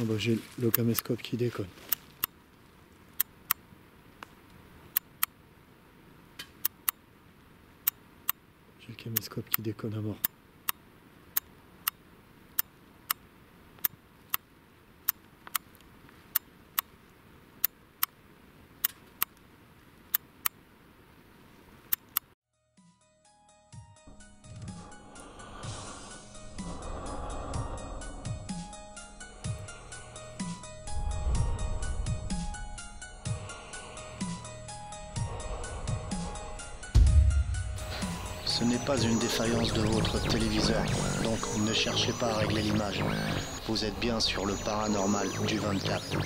bah, j'ai le caméscope qui déconne. J'ai le caméscope qui déconne à mort. Ce n'est pas une défaillance de votre téléviseur, donc ne cherchez pas à régler l'image. Vous êtes bien sur le paranormal du 24.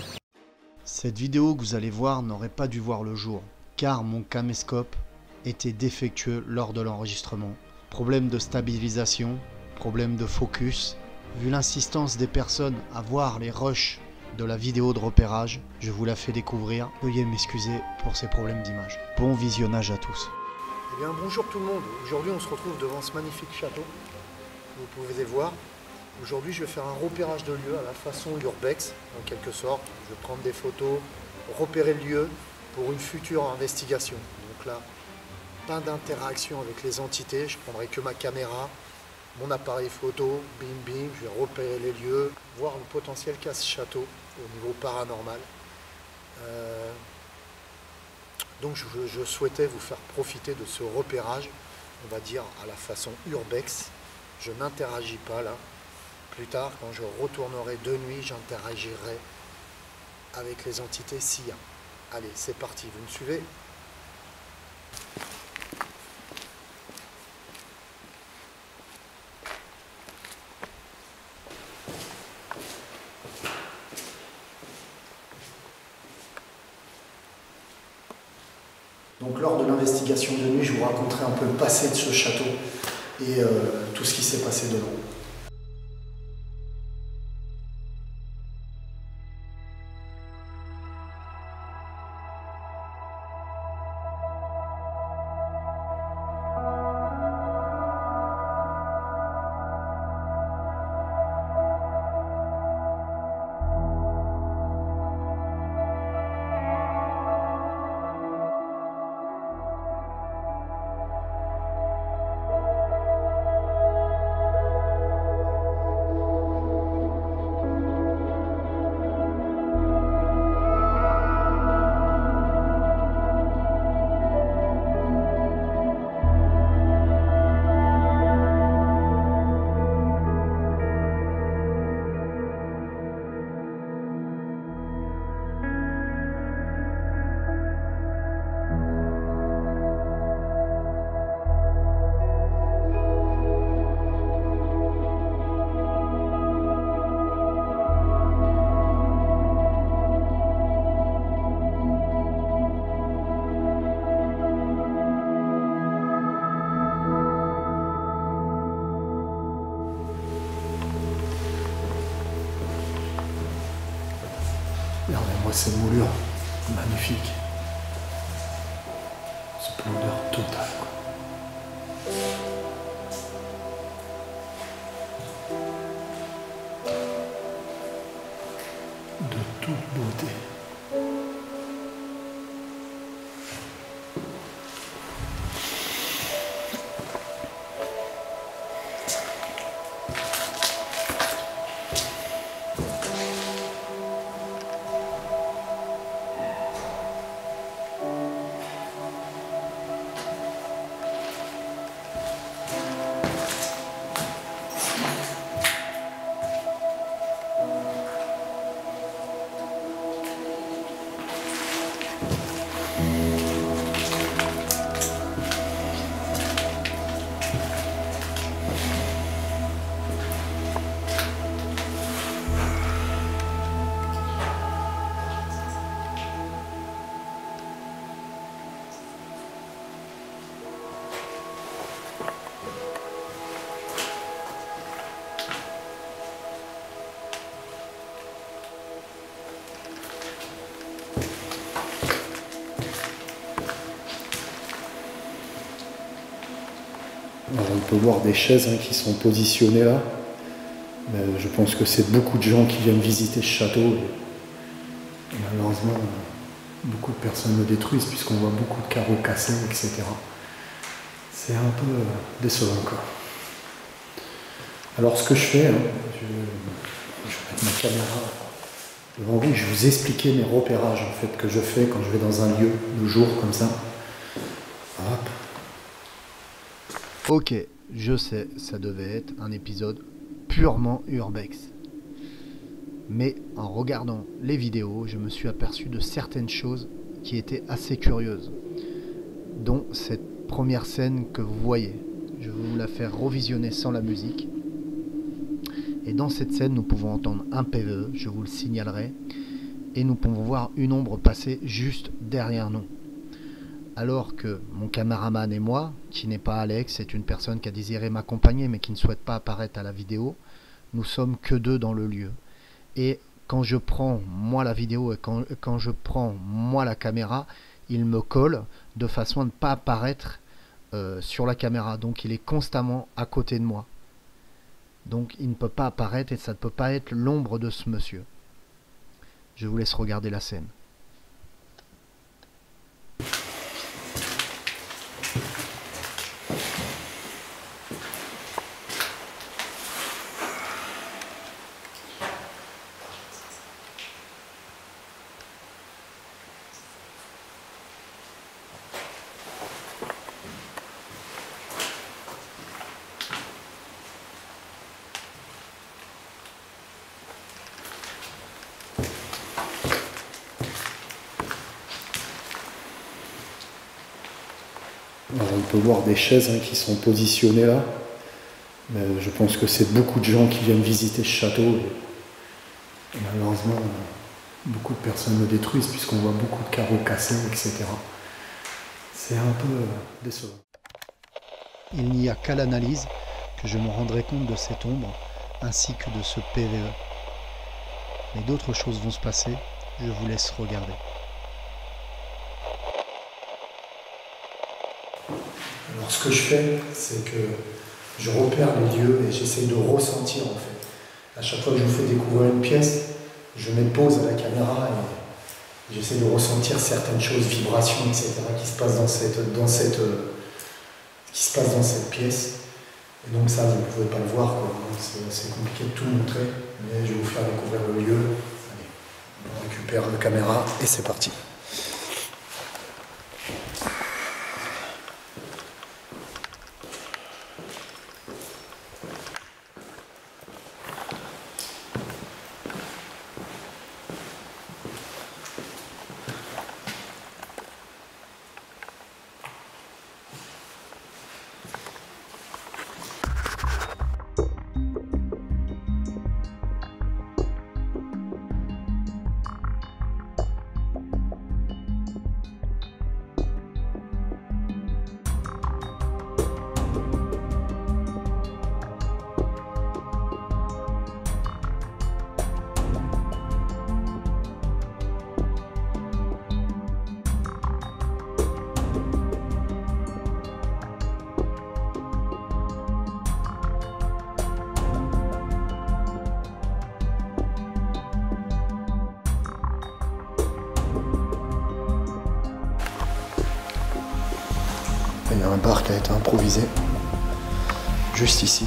Cette vidéo que vous allez voir n'aurait pas dû voir le jour, car mon caméscope était défectueux lors de l'enregistrement. Problème de stabilisation, problème de focus. Vu l'insistance des personnes à voir les rushs de la vidéo de repérage, je vous la fais découvrir. Veuillez m'excuser pour ces problèmes d'image. Bon visionnage à tous. Eh bien bonjour tout le monde, aujourd'hui on se retrouve devant ce magnifique château, vous pouvez voir. Aujourd'hui je vais faire un repérage de lieu à la façon urbex, en quelque sorte. Je vais prendre des photos, repérer le lieu pour une future investigation. Donc là, pas d'interaction avec les entités, je prendrai que ma caméra, mon appareil photo, bim bim, je vais repérer les lieux, voir le potentiel qu'a ce château au niveau paranormal. Donc je souhaitais vous faire profiter de ce repérage, on va dire à la façon urbex. Je n'interagis pas là. Plus tard, quand je retournerai de nuit, j'interagirai avec les entités s'il y a. Allez, c'est parti, vous me suivez ? Donc lors de l'investigation de nuit, je vous raconterai un peu le passé de ce château et tout ce qui s'est passé dedans. Regardez-moi ces moulures, magnifiques. Splendeur totale, quoi. De toute beauté. Alors, on peut voir des chaises qui sont positionnées là. Mais je pense que c'est beaucoup de gens qui viennent visiter ce château. Et malheureusement, beaucoup de personnes le détruisent puisqu'on voit beaucoup de carreaux cassés, etc. C'est un peu décevant, quoi. Alors ce que je fais, hein, je vais mettre ma caméra devant vous, je vais vous expliquer mes repérages en fait, que je fais quand je vais dans un lieu le jour comme ça. Hop. Ok, je sais, ça devait être un épisode purement urbex. Mais en regardant les vidéos, je me suis aperçu de certaines choses qui étaient assez curieuses, dont cette première scène que vous voyez. Je vais vous la faire revisionner sans la musique. Et dans cette scène, nous pouvons entendre un PVE, je vous le signalerai, et nous pouvons voir une ombre passer juste derrière nous. Alors que mon caméraman et moi, qui n'est pas Alex, c'est une personne qui a désiré m'accompagner mais qui ne souhaite pas apparaître à la vidéo, nous sommes que deux dans le lieu. Et quand je prends moi la vidéo et quand je prends moi la caméra, il me colle de façon à ne pas apparaître sur la caméra. Donc il est constamment à côté de moi. Donc il ne peut pas apparaître et ça ne peut pas être l'ombre de ce monsieur. Je vous laisse regarder la scène. Alors, on peut voir des chaises qui sont positionnées là. Mais je pense que c'est beaucoup de gens qui viennent visiter ce château. Et malheureusement, beaucoup de personnes le détruisent puisqu'on voit beaucoup de carreaux cassés, etc. C'est un peu décevant. Il n'y a qu'à l'analyse que je me rendrai compte de cette ombre ainsi que de ce PVE. Mais d'autres choses vont se passer, je vous laisse regarder. Alors ce que je fais, c'est que je repère les lieux et j'essaie de ressentir en fait. À chaque fois que je vous fais découvrir une pièce, je mets pause à la caméra et j'essaie de ressentir certaines choses, vibrations, etc. qui se passent dans cette pièce. Et donc ça, vous ne pouvez pas le voir, quoi. C'est compliqué de tout montrer, mais je vais vous faire découvrir le lieu. Allez, on récupère la caméra et c'est parti. Il y a un bar qui a été improvisé, juste ici.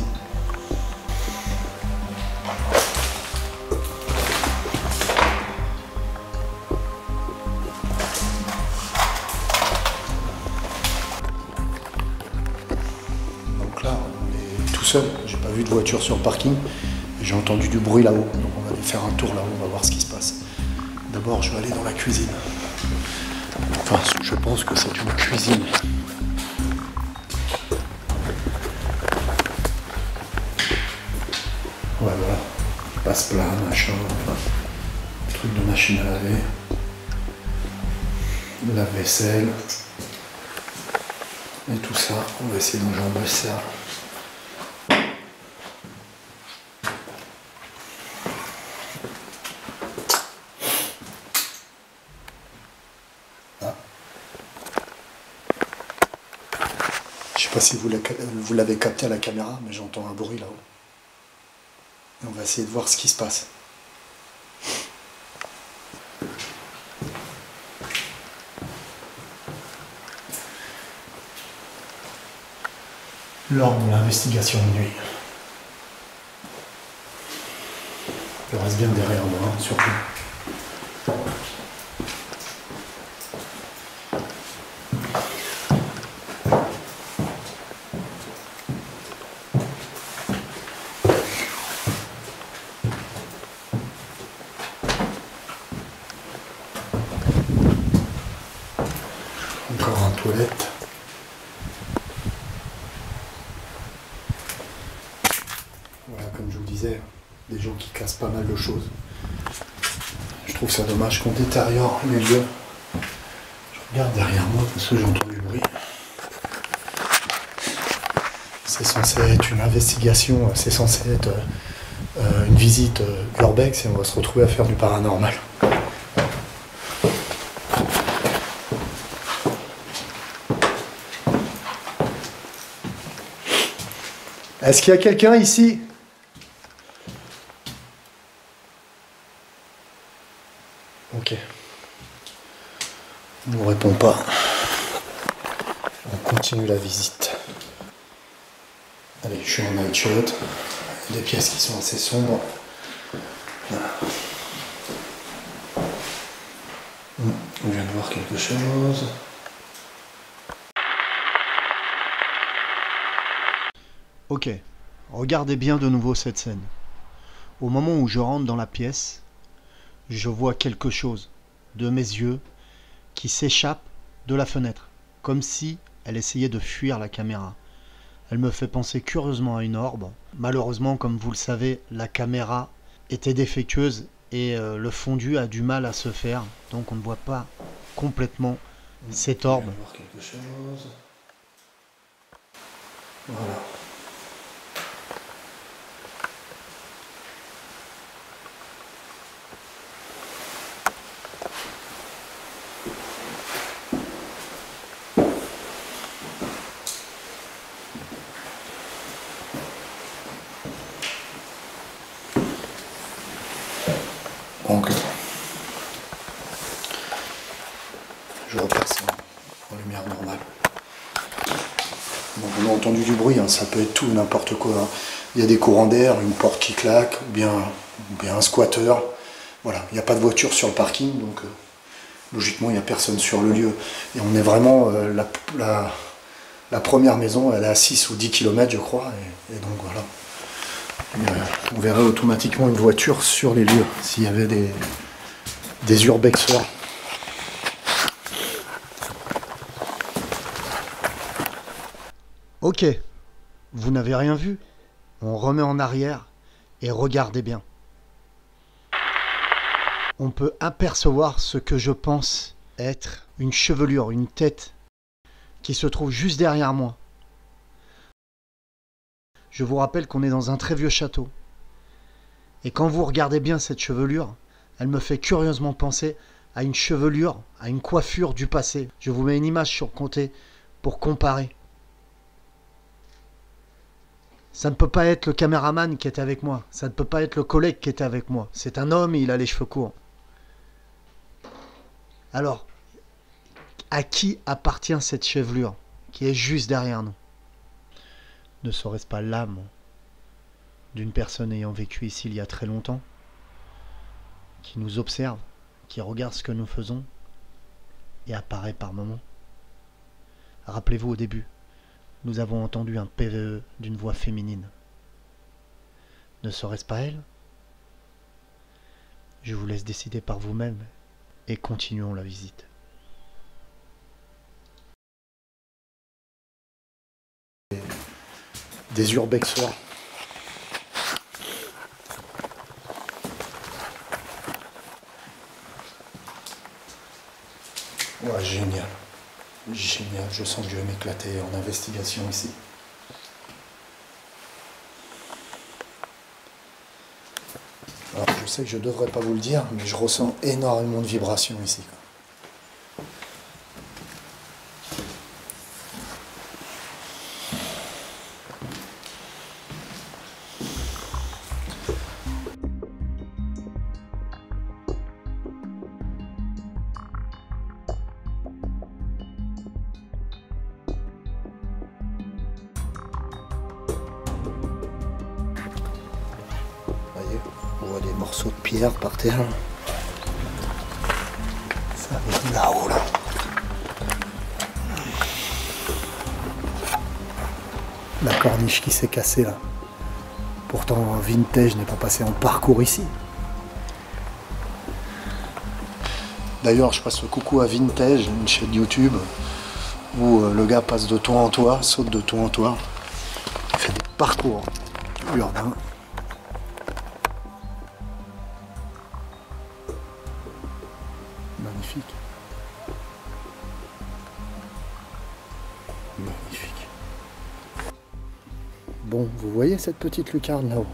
Donc là, on est tout seul, j'ai pas vu de voiture sur le parking, j'ai entendu du bruit là-haut, donc on va aller faire un tour là-haut, on va voir ce qui se passe. D'abord, je vais aller dans la cuisine. Enfin, je pense que c'est une cuisine. Ouais, voilà, passe-plat, machin, enfin, truc de machine à laver, lave-vaisselle, et tout ça, on va essayer d'enjamber ça. Ah. Je sais pas si vous l'avez capté à la caméra, mais j'entends un bruit là-haut. Et on va essayer de voir ce qui se passe. Lors de l'investigation de nuit. Je reste bien derrière moi, hein, surtout. Encore un toilette. Voilà, comme je vous disais, des gens qui cassent pas mal de choses. Je trouve ça dommage qu'on détériore les lieux. Je regarde derrière moi parce que j'entends du bruit. C'est censé être une investigation, c'est censé être une visite urbex et on va se retrouver à faire du paranormal. Est-ce qu'il y a quelqu'un ici? Ok. On ne répond pas. On continue la visite. Allez, je suis en night shot. Des pièces qui sont assez sombres. Voilà. On vient de voir quelque chose. Ok, regardez bien de nouveau cette scène. Au moment où je rentre dans la pièce, je vois quelque chose de mes yeux qui s'échappe de la fenêtre, comme si elle essayait de fuir la caméra. Elle me fait penser curieusement à une orbe. Malheureusement, comme vous le savez, la caméra était défectueuse et le fondu a du mal à se faire, donc on ne voit pas complètement cette orbe. On va voir quelque chose. Voilà. Donc, je repasse en lumière normale. Donc, on a entendu du bruit, hein, ça peut être tout, n'importe quoi. Hein. Il y a des courants d'air, une porte qui claque, ou bien un squatter. Voilà, il n'y a pas de voiture sur le parking, donc logiquement il n'y a personne sur le lieu. Et on est vraiment, la première maison, elle est à 6 ou 10 km je crois, et donc voilà. On verrait automatiquement une voiture sur les lieux s'il y avait des urbexeurs. Ok, vous n'avez rien vu? On remet en arrière et regardez bien. On peut apercevoir ce que je pense être une chevelure, une tête qui se trouve juste derrière moi. Je vous rappelle qu'on est dans un très vieux château. Et quand vous regardez bien cette chevelure, elle me fait curieusement penser à une chevelure, à une coiffure du passé. Je vous mets une image sur côté pour comparer. Ça ne peut pas être le caméraman qui était avec moi. Ça ne peut pas être le collègue qui était avec moi. C'est un homme et il a les cheveux courts. Alors, à qui appartient cette chevelure qui est juste derrière nous? Ne serait-ce pas l'âme d'une personne ayant vécu ici il y a très longtemps, qui nous observe, qui regarde ce que nous faisons et apparaît par moments? Rappelez-vous au début, nous avons entendu un PVE d'une voix féminine. Ne serait-ce pas elle? Je vous laisse décider par vous-même et continuons la visite. Des urbexeurs. Ouais, génial. Génial, je sens que je vais m'éclater en investigation ici. Alors, je sais que je ne devrais pas vous le dire, mais je ressens énormément de vibrations ici. morceau de pierre par terre. Ça vient de là-haut là. La corniche qui s'est cassée là. Pourtant Vintage n'est pas passé en parcours ici. D'ailleurs je passe le coucou à Vintage, une chaîne YouTube où le gars passe de toit en toit, saute de toit en toit. Il fait des parcours urbains. Magnifique. Magnifique. Bon, vous voyez cette petite lucarne là-haut?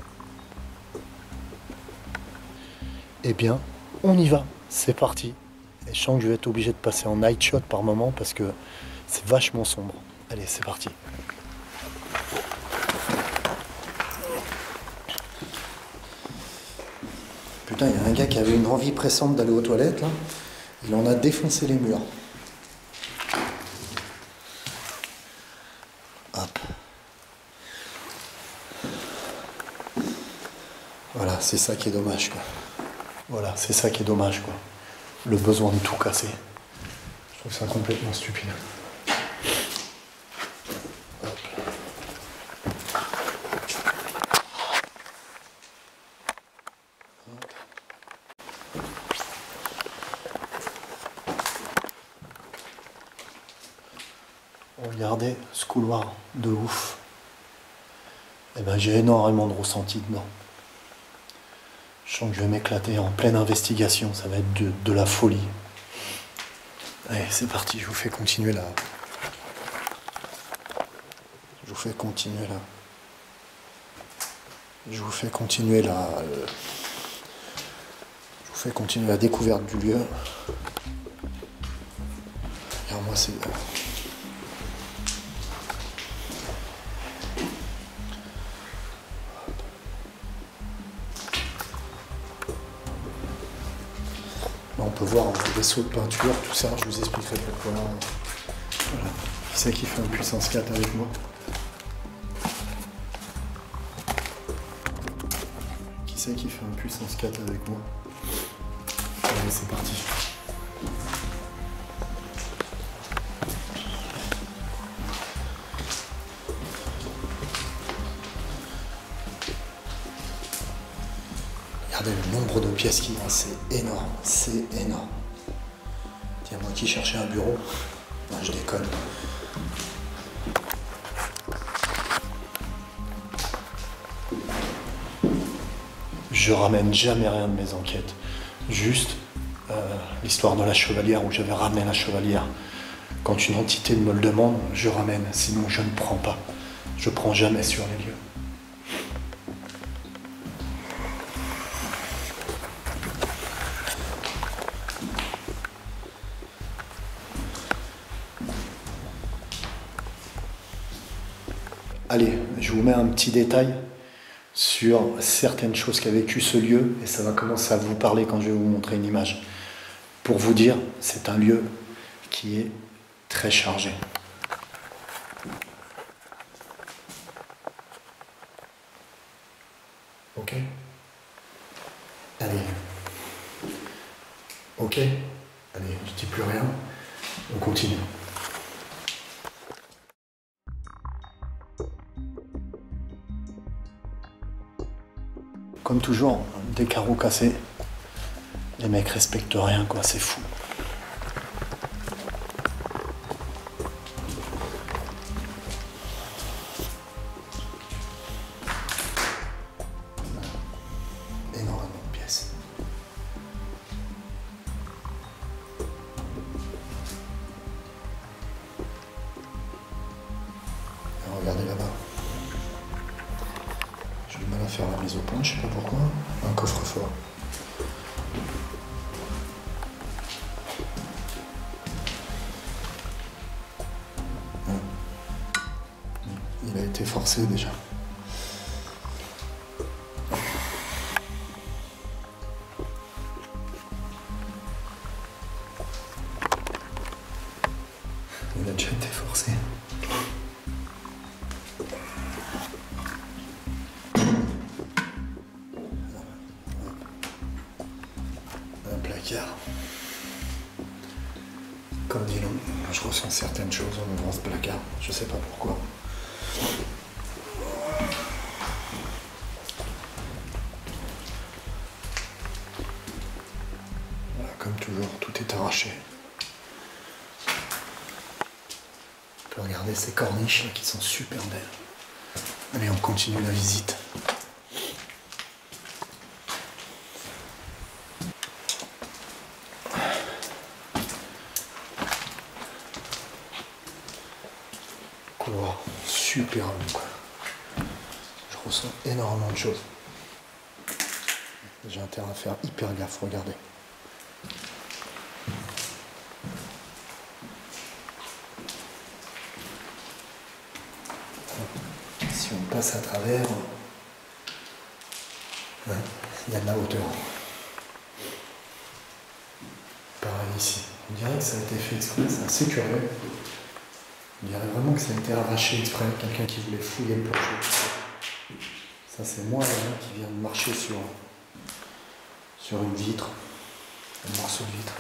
Eh bien, on y va. C'est parti. Et je sens que je vais être obligé de passer en night shot par moment parce que c'est vachement sombre. Allez, c'est parti. Putain, il y a un gars qui avait une envie pressante d'aller aux toilettes là. Il en a défoncé les murs. Hop. Voilà, c'est ça qui est dommage quoi. Voilà, c'est ça qui est dommage quoi. Le besoin de tout casser. Je trouve ça complètement stupide. Hop. Hop. Regardez ce couloir de ouf. Eh ben, j'ai énormément de ressenti dedans. Je sens que je vais m'éclater en pleine investigation, ça va être de la folie. Allez, c'est parti, je vous fais continuer là. Je vous fais continuer là. Je vous fais continuer là. Je vous fais continuer la découverte du lieu. Regarde-moi, c'est... On peut voir des vaisseaux de peinture, tout ça, je vous expliquerai pourquoi. Voilà. Qui c'est qui fait un puissance 4 avec moi? Qui c'est qui fait un puissance 4 avec moi? Allez, c'est parti. Regardez le nombre de pièces qu'il y a, c'est énorme, c'est énorme. Tiens, moi qui cherchais un bureau, non, je déconne. Je ramène jamais rien de mes enquêtes, juste l'histoire de la chevalière où j'avais ramené la chevalière. Quand une entité me le demande, je ramène, sinon je ne prends pas. Je prends jamais sur les lieux. Allez, je vous mets un petit détail sur certaines choses qu'a vécu ce lieu et ça va commencer à vous parler quand je vais vous montrer une image. Pour vous dire, c'est un lieu qui est très chargé. Ok? Allez. Ok? Allez, je dis plus rien. On continue. Comme toujours, des carreaux cassés. Les mecs respectent rien, quoi, c'est fou. Énormément de pièces. Et regardez là-bas. J'ai du mal à faire la mise au point, je sais pas pourquoi. Un coffre-fort. Il a été forcé déjà. Il a déjà été forcé. Comme dit l'homme, je ressens certaines choses en ouvrant ce placard, je sais pas pourquoi. Voilà, comme toujours, tout est arraché. On peut regarder ces corniches là qui sont super belles. Allez, on continue la visite. Couloir super long, quoi. Je ressens énormément de choses. J'ai intérêt à faire hyper gaffe, regardez. Si on passe à travers, ouais, il y a de la hauteur. Pareil ici. On dirait que ça a été fait exprès, c'est assez curieux. On dirait vraiment que ça a été arraché exprès, quelqu'un qui voulait fouiller le plancher. Ça c'est moi là, qui viens de marcher sur une vitre, un morceau de vitre.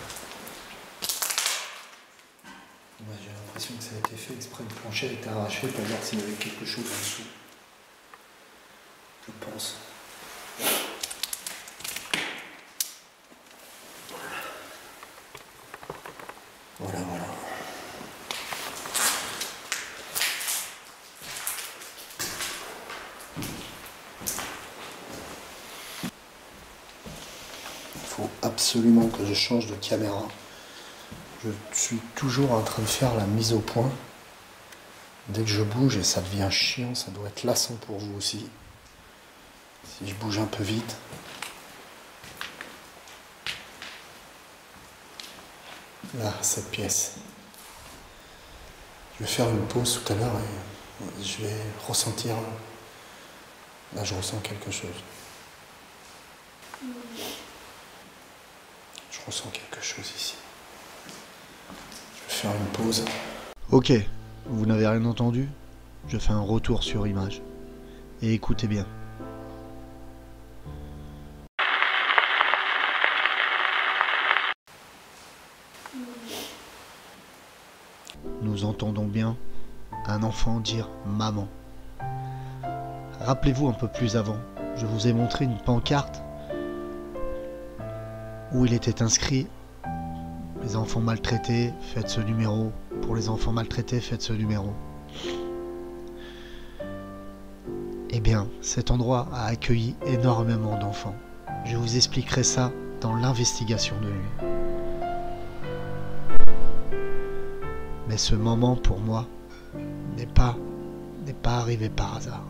Ouais, j'ai l'impression que ça a été fait exprès, le plancher a été arraché pour voir s'il y avait quelque chose en dessous. Je pense. Voilà, voilà. Il faut absolument que je change de caméra. Je suis toujours en train de faire la mise au point. Dès que je bouge, et ça devient chiant, ça doit être lassant pour vous aussi. Si je bouge un peu vite. Là, cette pièce. Je vais faire une pause tout à l'heure et je vais ressentir. Là, je ressens quelque chose. Je ressens quelque chose ici. Je vais faire une pause. Ok, vous n'avez rien entendu? Je fais un retour sur image. Et écoutez bien. Nous entendons bien un enfant dire « maman ». Rappelez-vous un peu plus avant, je vous ai montré une pancarte où il était inscrit « Les enfants maltraités, faites ce numéro. Pour les enfants maltraités, faites ce numéro. » Eh bien, cet endroit a accueilli énormément d'enfants. Je vous expliquerai ça dans l'investigation de nuit. Mais ce moment, pour moi, n'est pas arrivé par hasard.